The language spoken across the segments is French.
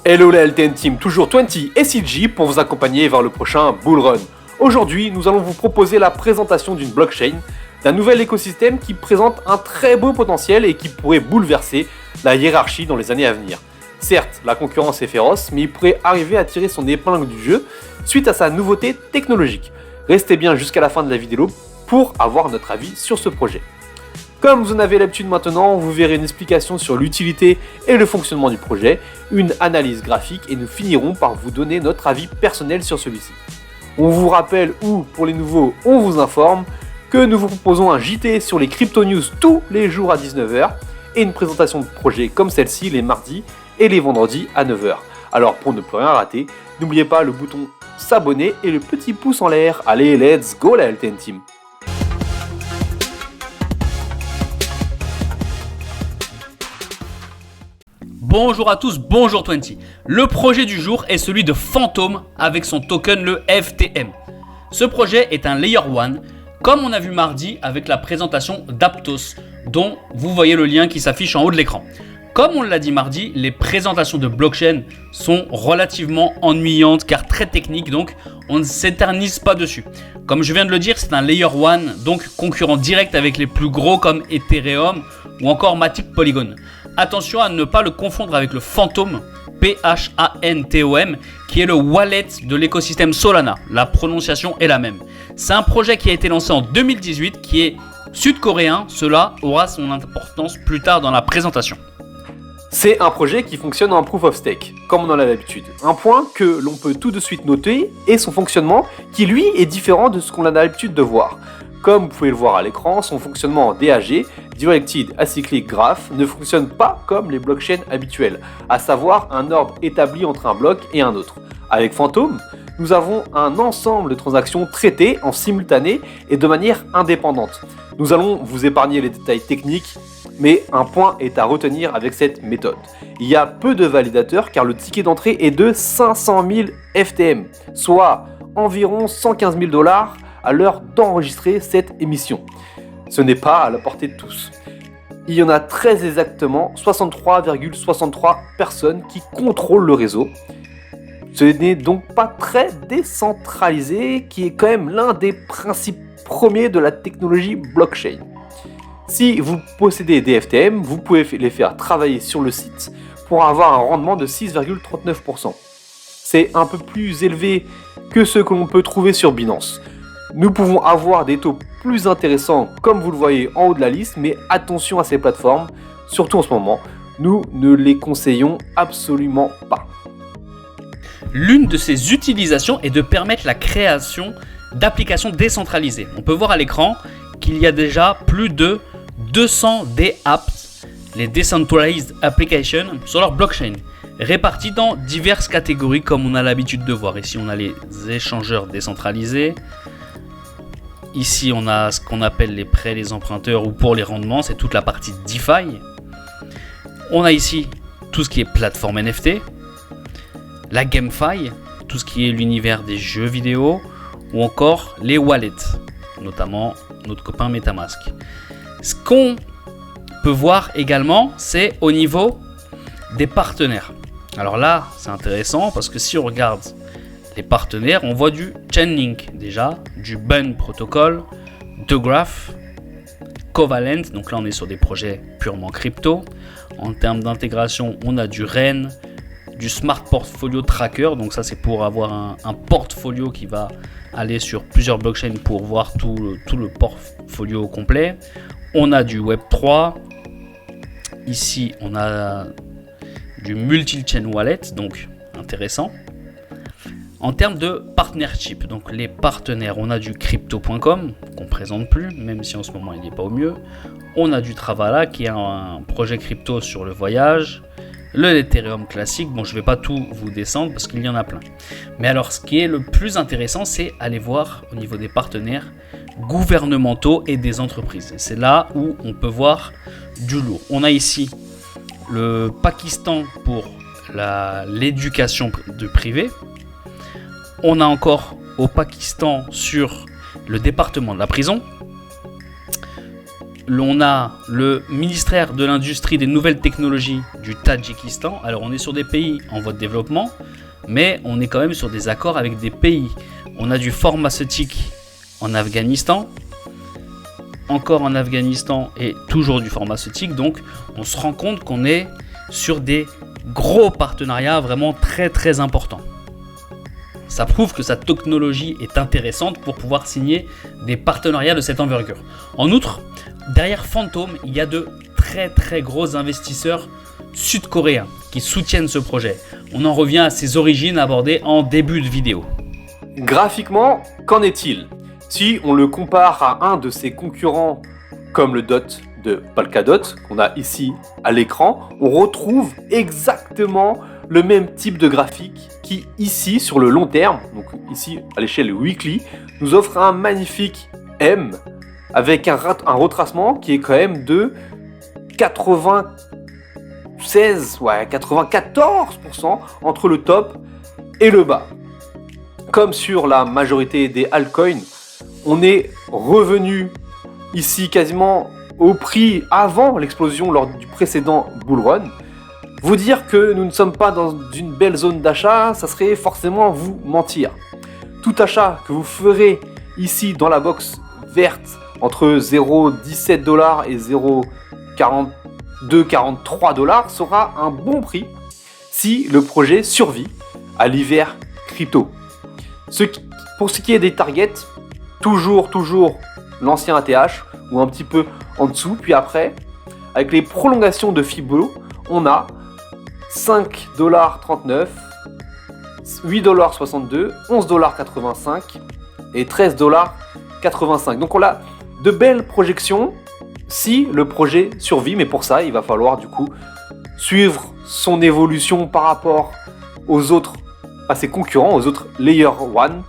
Hello la LTN Team, toujours 20 et CG pour vous accompagner vers le prochain Bull Run. Aujourd'hui, nous allons vous proposer la présentation d'une blockchain, d'un nouvel écosystème qui présente un très beau potentiel et qui pourrait bouleverser la hiérarchie dans les années à venir. Certes, la concurrence est féroce, mais il pourrait arriver à tirer son épingle du jeu suite à sa nouveauté technologique. Restez bien jusqu'à la fin de la vidéo pour avoir notre avis sur ce projet. Comme vous en avez l'habitude maintenant, vous verrez une explication sur l'utilité et le fonctionnement du projet, une analyse graphique et nous finirons par vous donner notre avis personnel sur celui-ci. On vous rappelle, ou pour les nouveaux, on vous informe, que nous vous proposons un JT sur les crypto news tous les jours à 19h et une présentation de projet comme celle-ci les mardis et les vendredis à 9h. Alors pour ne plus rien rater, n'oubliez pas le bouton s'abonner et le petit pouce en l'air. Allez, let's go la LTN Team! Bonjour à tous, bonjour 20. Le projet du jour est celui de Fantom avec son token le FTM. Ce projet est un Layer 1, comme on a vu mardi avec la présentation d'Aptos, dont vous voyez le lien qui s'affiche en haut de l'écran. Comme on l'a dit mardi, les présentations de blockchain sont relativement ennuyantes car très techniques, donc on ne s'éternise pas dessus. Comme je viens de le dire, c'est un Layer 1, donc concurrent direct avec les plus gros comme Ethereum ou encore Matic Polygon. Attention à ne pas le confondre avec le Fantom, P-H-A-N-T-O-M, qui est le wallet de l'écosystème Solana. La prononciation est la même. C'est un projet qui a été lancé en 2018, qui est sud-coréen. Cela aura son importance plus tard dans la présentation. C'est un projet qui fonctionne en Proof of Stake, comme on en a l'habitude. Un point que l'on peut tout de suite noter est son fonctionnement, qui lui est différent de ce qu'on a l'habitude de voir. Comme vous pouvez le voir à l'écran, son fonctionnement en DAG, Directed Acyclic Graph, ne fonctionne pas comme les blockchains habituelles, à savoir un ordre établi entre un bloc et un autre. Avec Fantom, nous avons un ensemble de transactions traitées en simultané et de manière indépendante. Nous allons vous épargner les détails techniques, mais un point est à retenir avec cette méthode. Il y a peu de validateurs car le ticket d'entrée est de 500 000 FTM, soit environ 115 000 $ à l'heure d'enregistrer cette émission. Ce n'est pas à la portée de tous. Il y en a très exactement 63,63 personnes qui contrôlent le réseau. Ce n'est donc pas très décentralisé, qui est quand même l'un des principes premiers de la technologie blockchain. Si vous possédez des FTM, vous pouvez les faire travailler sur le site pour avoir un rendement de 6,39%. C'est un peu plus élevé que ce que l'on peut trouver sur Binance. Nous pouvons avoir des taux plus intéressants comme vous le voyez en haut de la liste, mais attention à ces plateformes, surtout en ce moment, nous ne les conseillons absolument pas. L'une de ses utilisations est de permettre la création d'applications décentralisées. On peut voir à l'écran qu'il y a déjà plus de 200 DApps, les Decentralized Applications, sur leur blockchain, réparties dans diverses catégories comme on a l'habitude de voir. Ici on a les échangeurs décentralisés. Ici, on a ce qu'on appelle les prêts, les emprunteurs ou pour les rendements, c'est toute la partie DeFi. On a ici tout ce qui est plateforme NFT, la GameFi, tout ce qui est l'univers des jeux vidéo ou encore les wallets, notamment notre copain MetaMask. Ce qu'on peut voir également, c'est au niveau des partenaires. Alors là, c'est intéressant parce que si on regarde les partenaires, on voit du Chainlink déjà, du Bun Protocol, de Graph, Covalent, donc là on est sur des projets purement crypto. En termes d'intégration, on a du REN, du Smart Portfolio Tracker, donc ça c'est pour avoir un portfolio qui va aller sur plusieurs blockchains pour voir tout le portfolio complet. On a du Web3, ici on a du Multi-Chain Wallet, donc intéressant. En termes de partnership, donc les partenaires, on a du Crypto.com qu'on ne présente plus, même si en ce moment il n'est pas au mieux. On a du Travala qui est un projet crypto sur le voyage. Le Ethereum classique, bon je ne vais pas tout vous descendre parce qu'il y en a plein. Mais alors ce qui est le plus intéressant, c'est aller voir au niveau des partenaires gouvernementaux et des entreprises. C'est là où on peut voir du lourd. On a ici le Pakistan pour l'éducation de privé. On a encore au Pakistan sur le département de la prison. on a le ministère de l'Industrie des Nouvelles Technologies du Tadjikistan. Alors on est sur des pays en voie de développement, mais on est quand même sur des accords avec des pays. On a du pharmaceutique en Afghanistan, encore en Afghanistan et toujours du pharmaceutique. Donc on se rend compte qu'on est sur des gros partenariats vraiment très très importants. Ça prouve que sa technologie est intéressante pour pouvoir signer des partenariats de cette envergure. En outre, derrière Phantom, il y a de très très gros investisseurs sud-coréens qui soutiennent ce projet. On en revient à ses origines abordées en début de vidéo. Graphiquement, qu'en est-il? Si on le compare à un de ses concurrents comme le Dot de Polkadot, qu'on a ici à l'écran, on retrouve exactement le même type de graphique qui ici sur le long terme, donc ici à l'échelle weekly, nous offre un magnifique M avec un retracement qui est quand même de 94% entre le top et le bas. Comme sur la majorité des altcoins, on est revenu ici quasiment au prix avant l'explosion lors du précédent bull run. Vous dire que nous ne sommes pas dans une belle zone d'achat, ça serait forcément vous mentir. Tout achat que vous ferez ici dans la box verte entre 0,17 $ et 0,42-43 $ sera un bon prix si le projet survit à l'hiver crypto. Pour ce qui est des targets, toujours l'ancien ATH ou un petit peu en dessous, puis après, avec les prolongations de Fibo, on a 5,39 $, 8,62 $, 11,85 $ et 13,85 $. Donc on a de belles projections si le projet survit, mais pour ça il va falloir du coup suivre son évolution par rapport aux autres, à ses concurrents, aux autres Layer 1,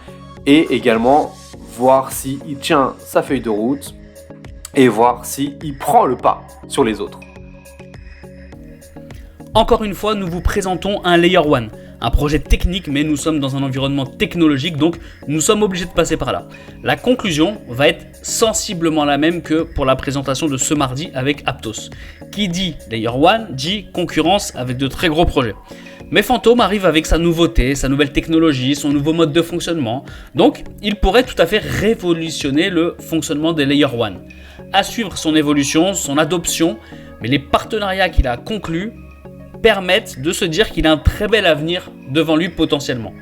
et également voir s'il tient sa feuille de route et voir s'il prend le pas sur les autres. Encore une fois, nous vous présentons un Layer 1, un projet technique, mais nous sommes dans un environnement technologique, donc nous sommes obligés de passer par là. La conclusion va être sensiblement la même que pour la présentation de ce mardi avec Aptos. Qui dit Layer 1 dit concurrence avec de très gros projets. Mais Phantom arrive avec sa nouveauté, sa nouvelle technologie, son nouveau mode de fonctionnement, donc il pourrait tout à fait révolutionner le fonctionnement des Layer 1. À suivre son évolution, son adoption, mais les partenariats qu'il a conclus permettent de se dire qu'il a un très bel avenir devant lui potentiellement.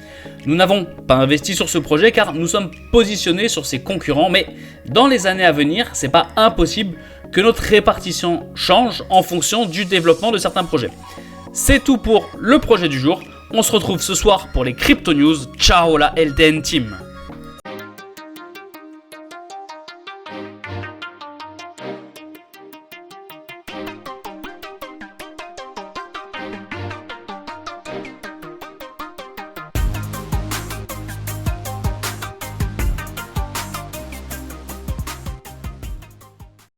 Nous n'avons pas investi sur ce projet car nous sommes positionnés sur ses concurrents, mais dans les années à venir, c'est pas impossible que notre répartition change en fonction du développement de certains projets. C'est tout pour le projet du jour. On se retrouve ce soir pour les Crypto News. Ciao la LTN Team.